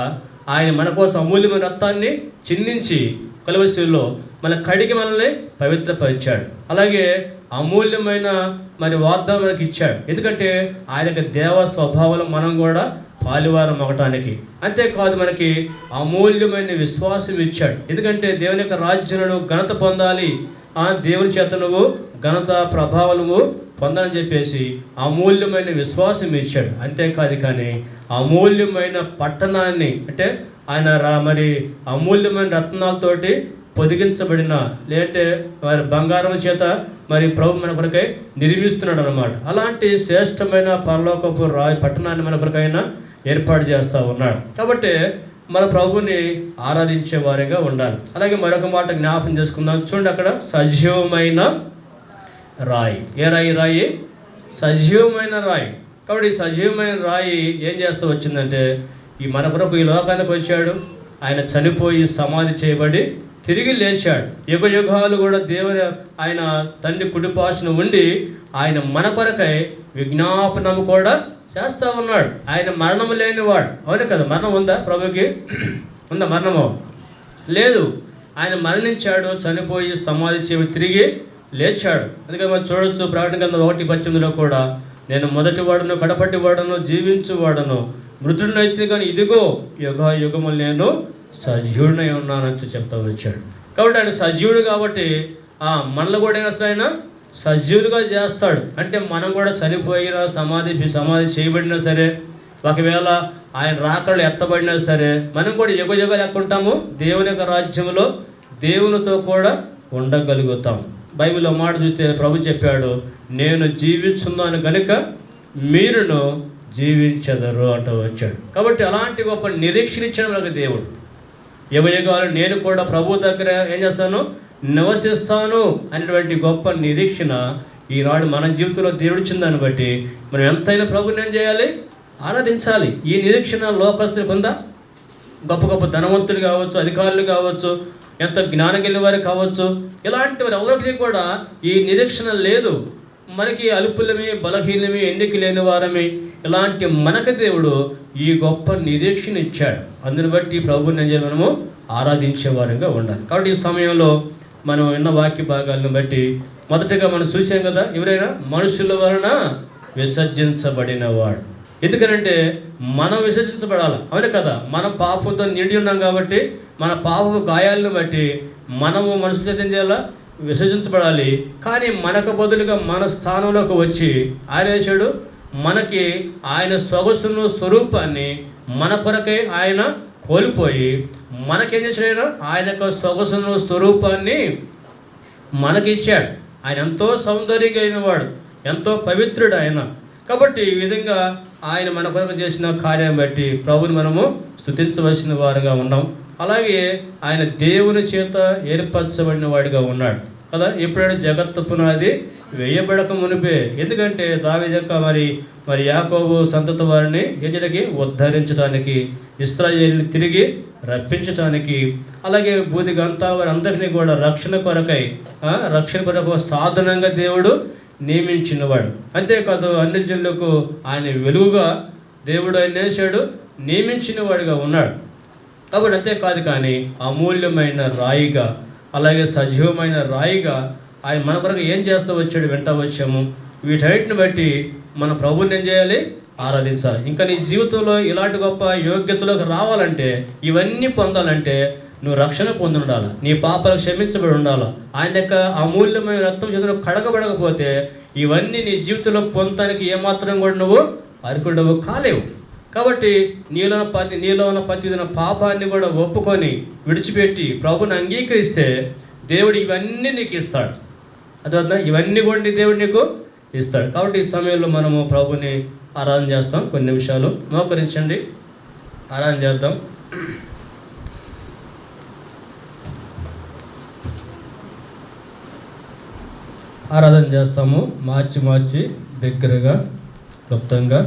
ఆయన మన కోసం అమూల్యమైన రక్తాన్ని చిందించి కలువరిలో మన కడిగి మనల్ని పవిత్రపరిచాడు. అలాగే అమూల్యమైన మరి వాగ్దానం మనకి ఇచ్చాడు. ఎందుకంటే ఆయన యొక్క దేవ స్వభావంలో మనం కూడా పాలివారం అవ్వటానికి. అంతేకాదు మనకి అమూల్యమైన విశ్వాసం ఇచ్చాడు. ఎందుకంటే దేవుని యొక్క రాజ్యంలో ఘనత పొందాలి, దేవుని చేత నువ్వు ఘనత ప్రభావము పొందాలని చెప్పేసి అమూల్యమైన విశ్వాసం ఇచ్చాడు. అంతేకాదు కానీ అమూల్యమైన పట్టణాన్ని, అంటే ఆయన మరి అమూల్యమైన రత్నాలతోటి పొదిగించబడిన, లేదంటే మరి బంగారం చేత మరి ప్రభు మన కొరకై నిర్మిస్తున్నాడు అన్నమాట. అలాంటి శ్రేష్టమైన పరలోకపు పట్టణాన్ని మన కొరకైనా ఏర్పాటు చేస్తూ ఉన్నాడు. కాబట్టి మన ప్రభుని ఆరాధించే వారిగా ఉండాలి. అలాగే మరొక మాట జ్ఞాపకం చేసుకుందాం. చూడండి, అక్కడ సజీవమైన రాయి. ఏ రాయి? రాయి సజీవమైన రాయి. కాబట్టి ఈ సజీవమైన రాయి ఏం చేస్తూ వచ్చిందంటే, ఈ మన కొరకు ఈ లోకానికి వచ్చాడు. ఆయన చనిపోయి సమాధి చేయబడి తిరిగి లేచాడు. యుగ యుగాలు కూడా దేవుని ఆయన తండ్రి కుడిపార్శ్వన ఉండి ఆయన మన కొరకై విజ్ఞాపనము కూడా చేస్తూ ఉన్నాడు. ఆయన మరణము లేనివాడు. అవును కదా? మరణం ఉందా ప్రభుకి? ఉందా మరణము? లేదు. ఆయన మరణించాడు, చనిపోయి సమాధి చేసి తిరిగి లేచాడు. అందుకని మనం చూడొచ్చు ప్రకటన గ్రంథం 1:18 కూడా, నేను మొదటి వాడను కడపటి వాడను జీవించువాడను మృతుడినైతే కానీ ఇదిగో యుగ యుగములు నేను సజీవుడినై ఉన్నానంటూ చెప్తా వచ్చాడు. కాబట్టి ఆయన సజీవుడు కాబట్టి మనల్ని కూడా ఏం చేస్తాడు? ఆయన సజీవులుగా చేస్తాడు. అంటే మనం కూడా చనిపోయినా సమాధి చేయబడినా సరే, ఒకవేళ ఆయన రాకళ్ళు ఎత్తబడినా సరే, మనం కూడా యుగ యుగాలు ఎక్కుంటాము దేవుని యొక్క రాజ్యంలో దేవునితో కూడా ఉండగలుగుతాం. బైబిల్లో మాట చూస్తే ప్రభు చెప్పాడు, నేను జీవించున్నాను కనుక మీరును జీవించెదరు అంటూ వచ్చాడు. కాబట్టి అలాంటి గొప్ప నిరీక్షణ ఇచ్చాడు మనకు దేవుడు. యుగ యుగాలు నేను కూడా ప్రభు దగ్గర ఏం చేస్తాను? నివసిస్తాను అనేటువంటి గొప్ప నిరీక్షణ ఈనాడు మన జీవితంలో దేవుడిచ్చిందాన్ని బట్టి మనం ఎంతైనా ప్రభుని ఏం చేయాలి? ఆరాధించాలి. ఈ నిరీక్షణ లోకస్తులకు ఉందా? గొప్ప గొప్ప ధనవంతులు కావచ్చు, అధికారులు కావచ్చు, ఎంత జ్ఞానం కలిగిన వారు కావచ్చు, ఇలాంటి వారు ఎవరికి కూడా ఈ నిరీక్షణ లేదు. మనకి అల్పులమి, బలహీనమి, ఎన్నిక లేని వారమి, ఇలాంటి మనకు దేవుడు ఈ గొప్ప నిరీక్షణ ఇచ్చాడు. అందుని బట్టి ప్రభుని ఏం చేయాలి? మనము ఆరాధించే వారంగా ఉండాలి. కాబట్టి ఈ సమయంలో మనం విన్న వాక్య భాగాలను బట్టి మొదటగా మనం చూసాం కదా, ఎవరైనా మనుషుల వలన విసర్జించబడినవాడు. ఎందుకనంటే మనం విసర్జించబడాలి. అవును కదా? మనం పాపంతో నిండి ఉన్నాం కాబట్టి మన పాపపు గాయాలను బట్టి మనము మనుషుల చేత ఏం చేయాలా? విసర్జించబడాలి. కానీ మనకు బదులుగా మన స్థానంలోకి వచ్చి ఆయన వేసాడు, మనకి ఆయన సొగసును స్వరూపాన్ని మన కొరకై ఆయన కోల్పోయి మనకేం చేశాడు? ఆయన యొక్క సొగసును స్వరూపాన్ని మనకిచ్చాడు. ఆయన ఎంతో సౌందర్యంగా అయినవాడు, ఎంతో పవిత్రుడు ఆయన. కాబట్టి ఈ విధంగా ఆయన మన కొరకు చేసిన కార్యాన్ని బట్టి ప్రభుని మనము స్తుతించవలసిన వారుగా ఉన్నాం. అలాగే ఆయన దేవుని చేత ఏర్పరచబడిన వాడిగా ఉన్నాడు కదా. ఎప్పుడైనా జగత్తు పునాది వేయబడక మునిపే. ఎందుకంటే దావీదు యొక్క మరి యాకోబు సంతత వారిని ఎజడికి ఉద్ధరించడానికి, ఇశ్రాయేలుని తిరిగి రప్పించడానికి, అలాగే బూదిగంతా వారందరినీ కూడా రక్షణ కొరకు సాధనంగా దేవుడు నియమించినవాడు. అంతేకాదు అన్ని జనులకు ఆయన వెలుగుగా దేవుడు ఆయన వేశాడు, నియమించిన వాడిగా ఉన్నాడు. కాబట్టి అంతేకాదు కానీ అమూల్యమైన రాయిగా, అలాగే సజీవమైన రాయిగా ఆయన మన కొరకు ఏం చేస్తూ వచ్చాడు వింటూ వచ్చాము. వీటన్నిటిని బట్టి మన ప్రభుని ఏం చేయాలి? ఆరాధించాలి. ఇంకా నీ జీవితంలో ఇలాంటి గొప్ప యోగ్యతలోకి రావాలంటే, ఇవన్నీ పొందాలంటే నువ్వు రక్షణ పొంది ఉండాలి, నీ పాపాలకు క్షమించబడి ఉండాలి. ఆయన యొక్క అమూల్యమైన రక్తం చేతులు కడగబడకపోతే ఇవన్నీ నీ జీవితంలో పొందడానికి ఏమాత్రం కూడా నువ్వు అర్హుడవు కాలేవు. కాబట్టి నీలో ఉన్న ప్రతి పాపాన్ని కూడా ఒప్పుకొని విడిచిపెట్టి ప్రభుని అంగీకరిస్తే దేవుడు ఇవన్నీ నీకు ఇస్తాడు. అర్థమవుతుందా? ఇవన్నీ కూడా దేవుడు నీకు ఇస్తాడు. కాబట్టి ఈ సమయంలో మనము ప్రభుని ఆరాధన చేస్తాం. కొన్ని నిమిషాలు మోకరించండి, ఆరాధన చేద్దాం. ఆరాధన చేస్తాము. మార్చి దగ్గరగా క్లుప్తంగా